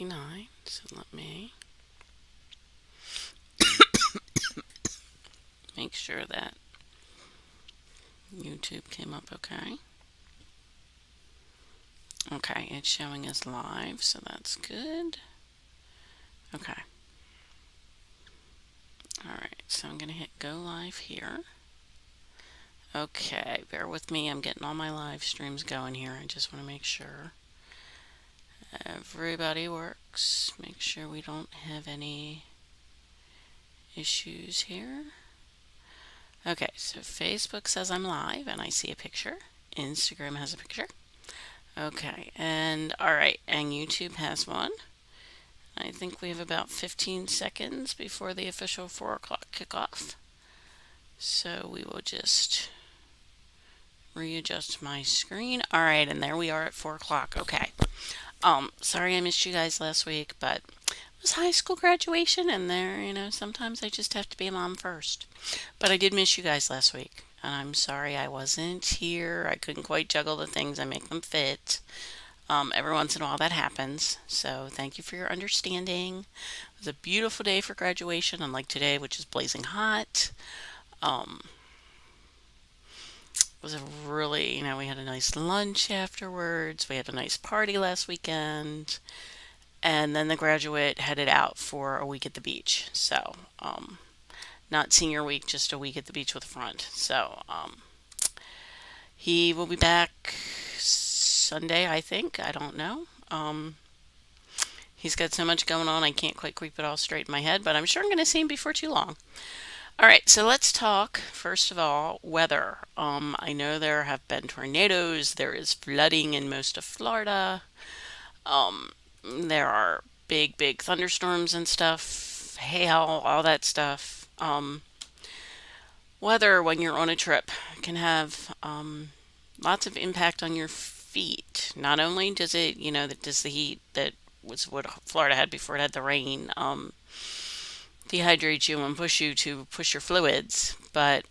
1:59. So let me make sure that YouTube came up okay. Okay, it's showing as live, so that's good. Okay. Alright, so I'm going to hit go live here. Okay, bear with me. I'm getting all my live streams going here. I just want to make sure everybody works. Make sure we don't have any issues here. Okay, so Facebook says I'm live and I see a picture. Instagram has a picture. Okay, and alright, and YouTube has one. I think we have about 15 seconds before the official 4 o'clock kickoff. So we will just readjust my screen. Alright, and there we are at 4 o'clock. Okay. Sorry I missed you guys last week, but it was high school graduation and sometimes I just have to be a mom first. But I did miss you guys last week. And I'm sorry I wasn't here. I couldn't quite juggle the things. I make them fit. Every once in a while that happens. So thank you for your understanding. It was a beautiful day for graduation, unlike today, which is blazing hot. It was a really, we had a nice lunch afterwards. We had a nice party last weekend. And then the graduate headed out for a week at the beach. So, not senior week, just a week at the beach with a friend. So, he will be back Sunday, I think. I don't know. He's got so much going on, I can't quite keep it all straight in my head, but I'm sure I'm going to see him before too long. All right, so let's talk, first of all, weather. I know there have been tornadoes. There is flooding in most of Florida. There are big, big thunderstorms and stuff, hail, all that stuff. Weather when you're on a trip can have lots of impact on your feet. Not only does it, does the heat that was what Florida had before it had the rain, dehydrate you and push you to push your fluids, but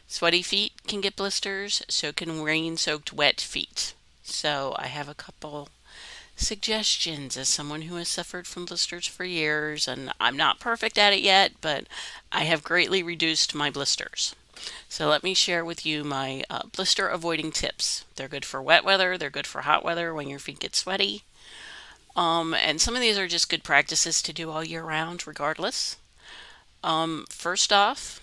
sweaty feet can get blisters, so can rain-soaked wet feet. So I have a couple suggestions as someone who has suffered from blisters for years, and I'm not perfect at it yet, but I have greatly reduced my blisters. So let me share with you my blister avoiding tips. They're good for wet weather, they're good for hot weather when your feet get sweaty. And some of these are just good practices to do all year round, regardless. First off,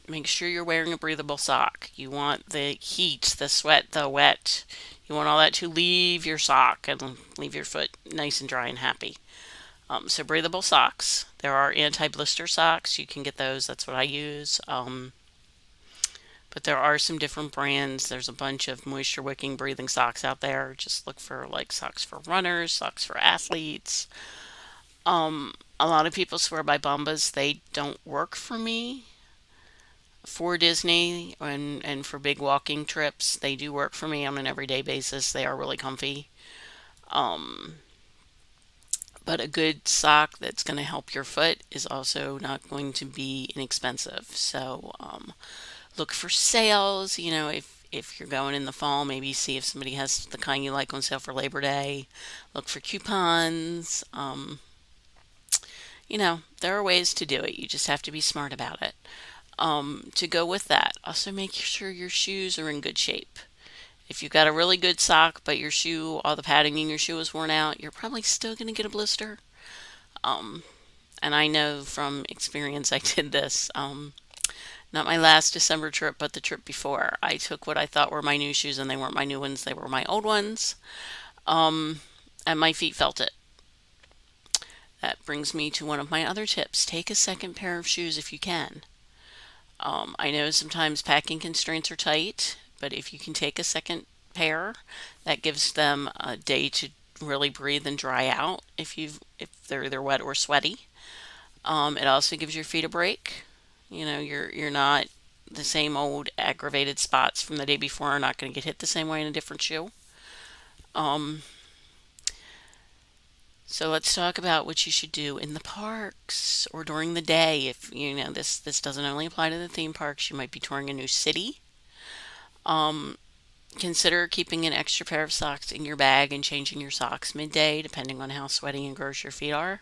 make sure you're wearing a breathable sock. You want the heat, the sweat, the wet. You want all that to leave your sock and leave your foot nice and dry and happy. So breathable socks. There are anti-blister socks. You can get those. That's what I use. But there are some different brands. There's a bunch of moisture wicking breathing socks out there. Just look for like socks for runners, socks for athletes. A lot of people swear by Bombas. They don't work for me. For Disney and for big walking trips, they do work for me on an everyday basis. They are really comfy. Um, but a good sock that's going to help your foot is also not going to be inexpensive. So look for sales. If you're going in the fall, maybe see if somebody has the kind you like on sale for Labor Day. Look for coupons. There are ways to do it. You just have to be smart about it. To go with that, also make sure your shoes are in good shape. If you've got a really good sock, but your shoe, all the padding in your shoe is worn out, you're probably still going to get a blister. Um, and I know from experience I did this. Not my last December trip, but the trip before. I took what I thought were my new shoes, and they weren't my new ones, they were my old ones. Um, and my feet felt it. That brings me to one of my other tips. Take a second pair of shoes if you can. I know sometimes packing constraints are tight, but if you can take a second pair, that gives them a day to really breathe and dry out if they're either wet or sweaty. It also gives your feet a break. You're not the same old aggravated spots from the day before are not going to get hit the same way in a different shoe. Um, so let's talk about what you should do in the parks or during the day. If this doesn't only apply to the theme parks, you might be touring a new city. Um, Consider keeping an extra pair of socks in your bag and changing your socks midday, depending on how sweaty and gross your feet are.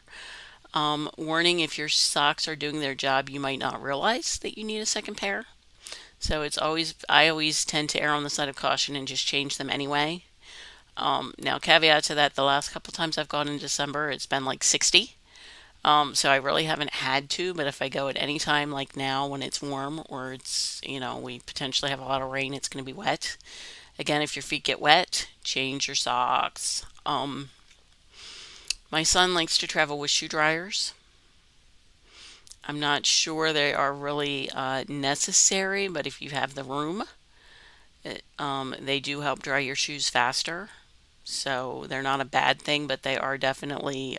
Warning, if your socks are doing their job, you might not realize that you need a second pair. So I always tend to err on the side of caution and just change them anyway. Now, caveat to that, the last couple times I've gone in December, it's been like 60. So I really haven't had to, but if I go at any time like now when it's warm or we potentially have a lot of rain, it's going to be wet. Again, if your feet get wet, change your socks. My son likes to travel with shoe dryers. I'm not sure they are really necessary, but if you have the room, they do help dry your shoes faster. So they're not a bad thing, but they are definitely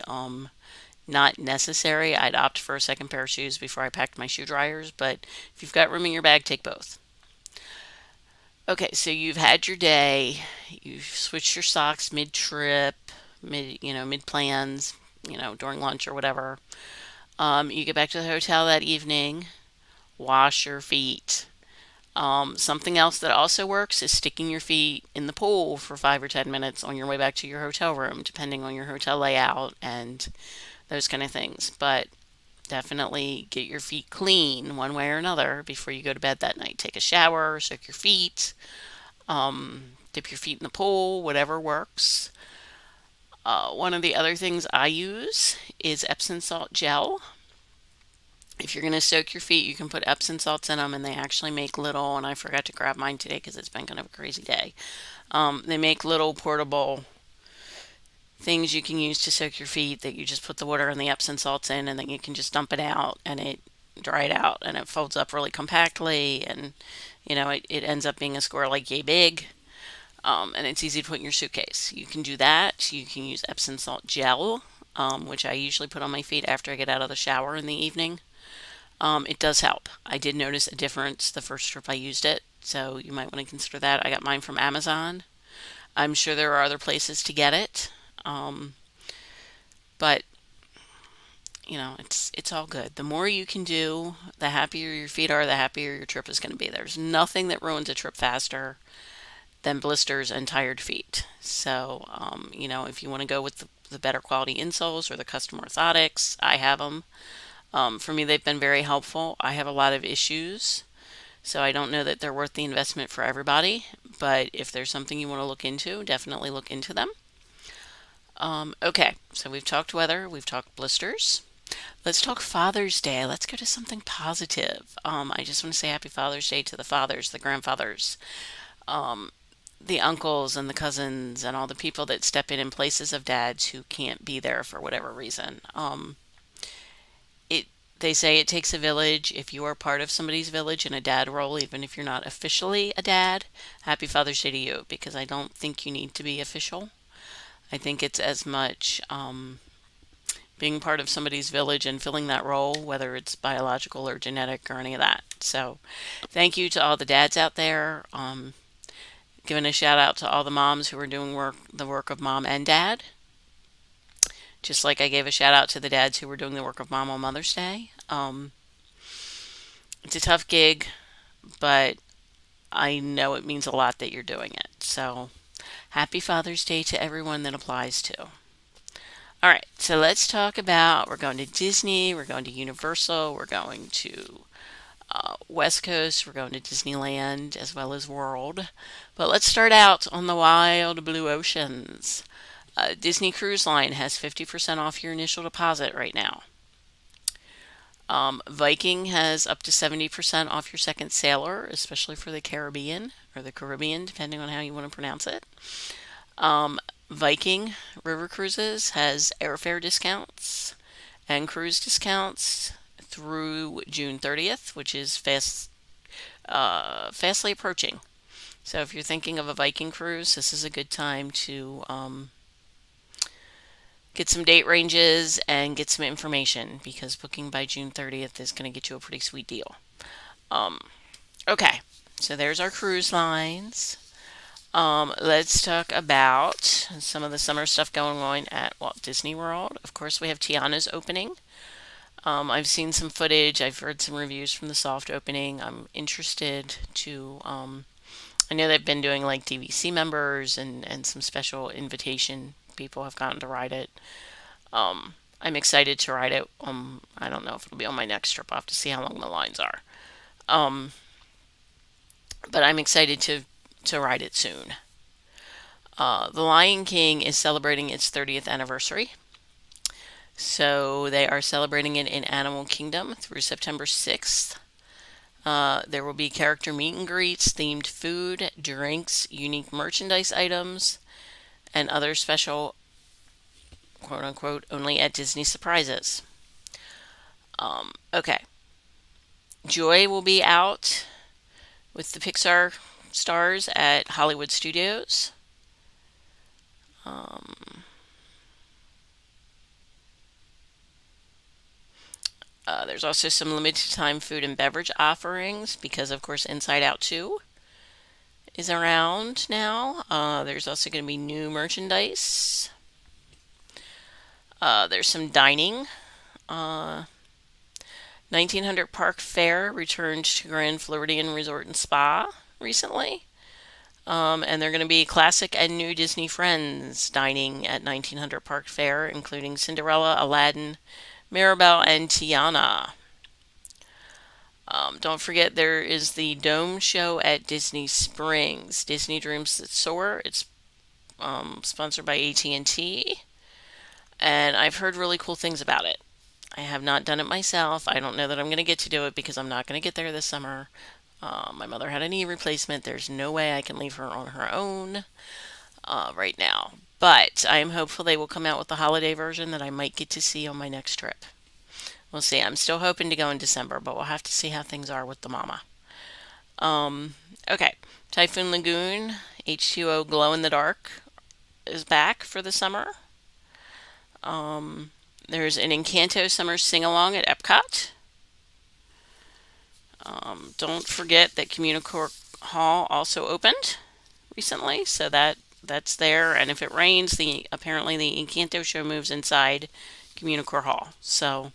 not necessary. I'd opt for a second pair of shoes before I packed my shoe dryers, but if you've got room in your bag, take both. Okay, so you've had your day. You've switched your socks mid-trip, mid-plans, during lunch or whatever. You get back to the hotel that evening, wash your feet. Something else that also works is sticking your feet in the pool for 5 or 10 minutes on your way back to your hotel room, depending on your hotel layout and those kind of things. But definitely get your feet clean one way or another before you go to bed that night. Take a shower, soak your feet, dip your feet in the pool, whatever works. One of the other things I use is Epsom salt gel. If you're going to soak your feet, you can put Epsom salts in them, and they actually make little, and I forgot to grab mine today because it's been kind of a crazy day. They make little portable things you can use to soak your feet that you just put the water and the Epsom salts in, and then you can just dump it out, and it dry it out, and it folds up really compactly, and it ends up being a square like yay big. And it's easy to put in your suitcase. You can do that. You can use Epsom salt gel, which I usually put on my feet after I get out of the shower in the evening. It does help. I did notice a difference the first trip I used it, so you might want to consider that. I got mine from Amazon. I'm sure there are other places to get it, but it's all good. The more you can do, the happier your feet are, the happier your trip is going to be. There's nothing that ruins a trip faster than blisters and tired feet. So, if you want to go with the better quality insoles or the custom orthotics, I have them. For me, they've been very helpful. I have a lot of issues, so I don't know that they're worth the investment for everybody. But if there's something you want to look into, definitely look into them. Okay, so we've talked weather, we've talked blisters. Let's talk Father's Day. Let's go to something positive. I just want to say Happy Father's Day to the fathers, the grandfathers, the uncles and the cousins, and all the people that step in places of dads who can't be there for whatever reason. They say it takes a village. If you are part of somebody's village in a dad role, even if you're not officially a dad, Happy Father's Day to you, because I don't think you need to be official. I think it's as much being part of somebody's village and filling that role, whether it's biological or genetic or any of that. So thank you to all the dads out there. Giving a shout out to all the moms who are doing the work of mom and dad. Just like I gave a shout out to the dads who were doing the work of mom on Mother's Day. It's a tough gig, but I know it means a lot that you're doing it. So happy Father's Day to everyone that applies to. All right, so let's talk about, we're going to Disney, we're going to Universal, we're going to West Coast, we're going to Disneyland as well as World. But let's start out on the wild blue oceans. Disney Cruise Line has 50% off your initial deposit right now. Viking has up to 70% off your second sailor, especially for the Caribbean, or the Caribbean, depending on how you want to pronounce it. Viking River Cruises has airfare discounts and cruise discounts through June 30th, which is fastly approaching. So if you're thinking of a Viking cruise, this is a good time to get some date ranges and get some information, because booking by June 30th is going to get you a pretty sweet deal. Okay, so there's our cruise lines. Let's talk about some of the summer stuff going on at Walt Disney World. Of course, we have Tiana's opening. I've seen some footage. I've heard some reviews from the soft opening. I'm interested to. I I know they've been doing like DVC members and some special invitation people have gotten to ride it. I'm excited to ride it. I don't know if it'll be on my next trip. I'll have to see how long the lines are. Um, but I'm excited to ride it soon. The Lion King is celebrating its 30th anniversary. So they are celebrating it in Animal Kingdom through September 6th. There will be character meet and greets, themed food, drinks, unique merchandise items, and other special quote unquote only at Disney surprises. Okay. Joy will be out with the Pixar stars at Hollywood Studios. Um, there's also some limited time food and beverage offerings because, of course, Inside Out 2 is around now. There's also going to be new merchandise. There's some dining. 1900 Park Fair returned to Grand Floridian Resort and Spa recently. And they're going to be classic and new Disney friends dining at 1900 Park Fair, including Cinderella, Aladdin, Mirabelle, and Tiana. Don't forget there is the Dome Show at Disney Springs, Disney Dreams That Soar. It's sponsored by AT&T, and I've heard really cool things about it. I have not done it myself. I don't know that I'm going to get to do it because I'm not going to get there this summer. My mother had a knee replacement. There's no way I can leave her on her own right now. But I am hopeful they will come out with the holiday version that I might get to see on my next trip. We'll see. I'm still hoping to go in December, but we'll have to see how things are with the mama. Okay. Typhoon Lagoon, H2O Glow in the Dark is back for the summer. There's an Encanto Summer Sing Along at Epcot. Don't forget that Communicore Hall also opened recently, so that's there. And if it rains, apparently the Encanto show moves inside Communicore Hall. So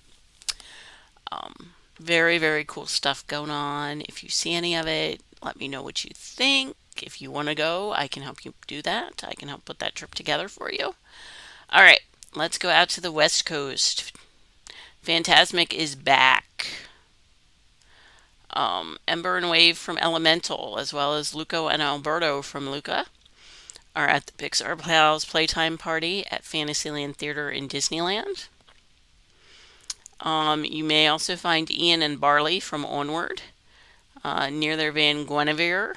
very, very cool stuff going on. If you see any of it, let me know what you think. If you want to go, I can help you do that. I can help put that trip together for you. All right, let's go out to the West Coast. Fantasmic is back. Ember and Wave from Elemental, as well as Luco and Alberto from Luca, are at the Pixar Pals Playtime Party at Fantasyland Theater in Disneyland. You may also find Ian and Barley from Onward near their van Guinevere.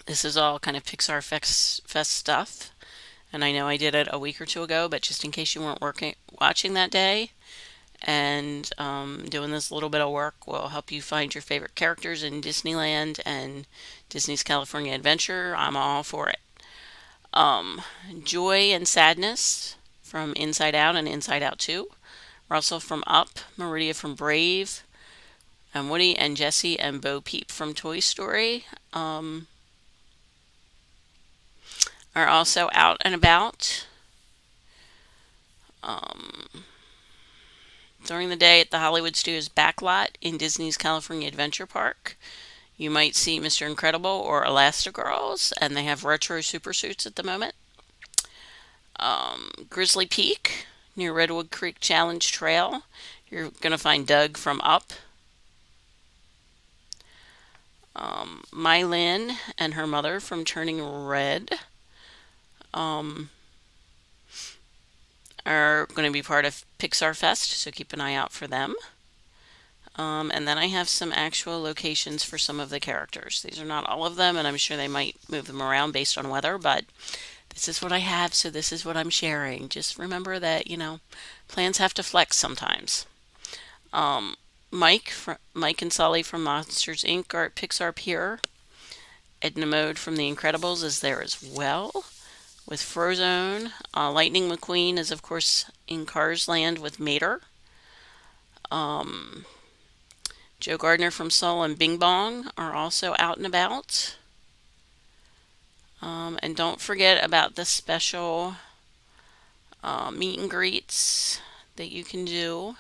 This is all kind of Pixar Fest stuff, and I know I did it a week or two ago, but just in case you weren't watching that day, and doing this little bit of work will help you find your favorite characters in Disneyland and Disney's California Adventure. I'm all for it. Joy and Sadness from Inside Out and Inside Out 2. Russell from Up, Meridia from Brave, and Woody and Jesse and Bo Peep from Toy Story are also out and about. During the day at the Hollywood Studios backlot in Disney's California Adventure Park, you might see Mr. Incredible or Elastigirls, and they have retro super suits at the moment. Grizzly Peak near Redwood Creek Challenge Trail, you're going to find Doug from Up. Mylin and her mother from Turning Red are going to be part of Pixar Fest, so keep an eye out for them. And then I have some actual locations for some of the characters. These are not all of them, and I'm sure they might move them around based on weather, but this is what I have, so this is what I'm sharing. Just remember that, plans have to flex sometimes. Mike and Sully from Monsters Inc. are at Pixar Pier. Edna Mode from The Incredibles is there as well with Frozone. Lightning McQueen is, of course, in Cars Land with Mater. Joe Gardner from Soul and Bing Bong are also out and about. And don't forget about the special meet and greets that you can do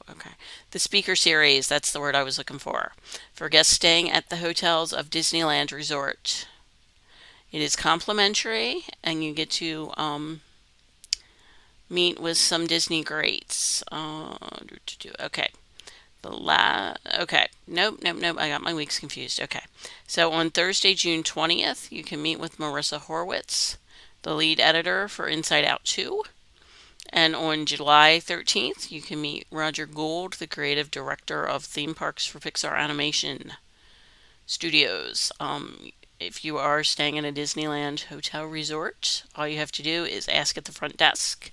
Okay. The speaker series, that's the word I was looking for guests staying at the hotels of Disneyland Resort. It is complimentary, and you get to meet with some Disney greats. Okay. Okay. Nope. I got my weeks confused. Okay. So on Thursday, June 20th, you can meet with Marissa Horwitz, the lead editor for Inside Out 2. And on July 13th, you can meet Roger Gould, the creative director of theme parks for Pixar Animation Studios. If you are staying in a Disneyland hotel resort, all you have to do is ask at the front desk,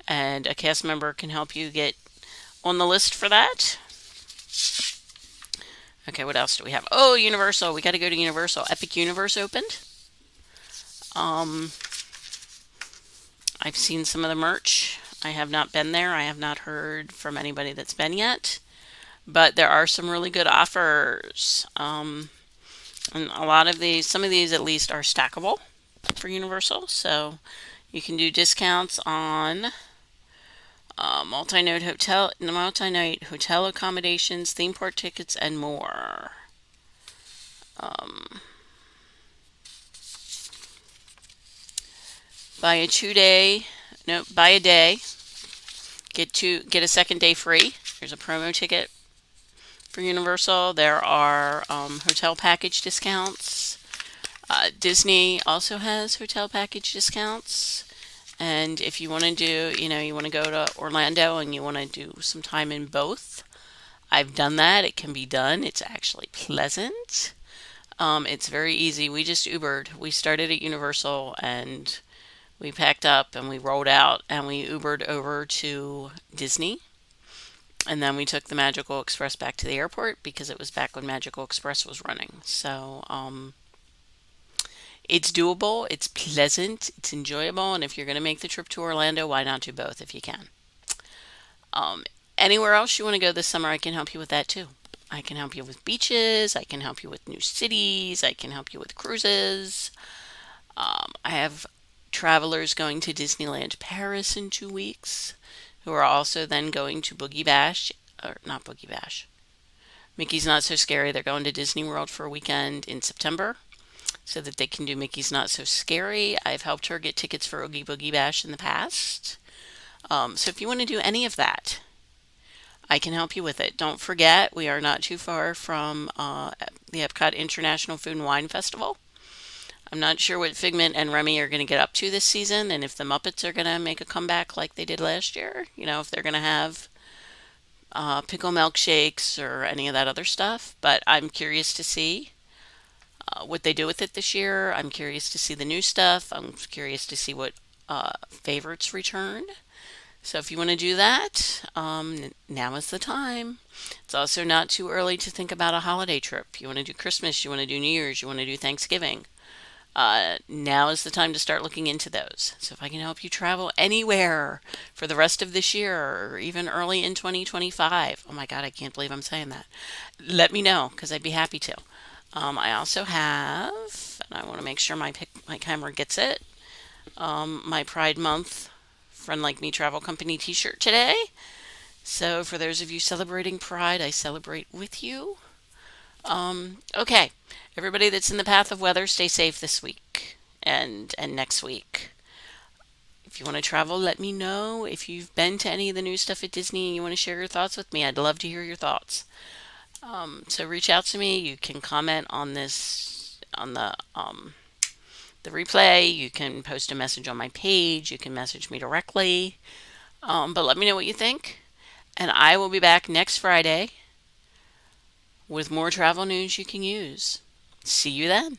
and a cast member can help you get on the list for that. Okay, what else do we have? Oh, Universal. We got to go to Universal. Epic Universe opened. Um, I've seen some of the merch. I have not been there. I have not heard from anybody that's been yet. But there are some really good offers. And some of these at least are stackable for Universal. So you can do discounts on multi-night hotel accommodations, theme park tickets, and more. Um, buy a 2 day, no, buy a day, get a second day free. There's a promo ticket for Universal. There are hotel package discounts. Disney also has hotel package discounts. And if you want to you want to go to Orlando and you want to do some time in both, I've done that. It can be done. It's actually pleasant. It's very easy. We just Ubered. We started at Universal and we packed up and we rolled out and we Ubered over to Disney. And then we took the Magical Express back to the airport because it was back when Magical Express was running. So, it's doable, it's pleasant, it's enjoyable, and if you're going to make the trip to Orlando, why not do both if you can? Um, Anywhere else you want to go this summer, I can help you with that too. I can help you with beaches, I can help you with new cities, I can help you with cruises. I have travelers going to Disneyland Paris in 2 weeks who are also then going to Boogie Bash, or not Boogie Bash. Mickey's Not So Scary. They're going to Disney World for a weekend in September so that they can do Mickey's Not So Scary. I've helped her get tickets for Oogie Boogie Bash in the past. So if you want to do any of that, I can help you with it. Don't forget, we are not too far from the Epcot International Food and Wine Festival. I'm not sure what Figment and Remy are going to get up to this season, and if the Muppets are going to make a comeback like they did last year. If they're going to have pickle milkshakes or any of that other stuff. But I'm curious to see what they do with it this year. I'm curious to see the new stuff. I'm curious to see what favorites return. So if you want to do that, now is the time. It's also not too early to think about a holiday trip. You want to do Christmas, you want to do New Year's, you want to do Thanksgiving. Now is the time to start looking into those. So if I can help you travel anywhere for the rest of this year or even early in 2025, oh my God, I can't believe I'm saying that. Let me know because I'd be happy to. I also have, and I want to make sure my camera gets it, my Pride Month Friend Like Me Travel Company t-shirt today. So for those of you celebrating Pride, I celebrate with you. Okay, everybody that's in the path of weather, stay safe this week and next week. If you want to travel, let me know. If you've been to any of the new stuff at Disney and you want to share your thoughts with me, I'd love to hear your thoughts. So reach out to me. You can comment on this on the replay. You can post a message on my page. You can message me directly. But let me know what you think. And I will be back next Friday with more travel news you can use. See you then.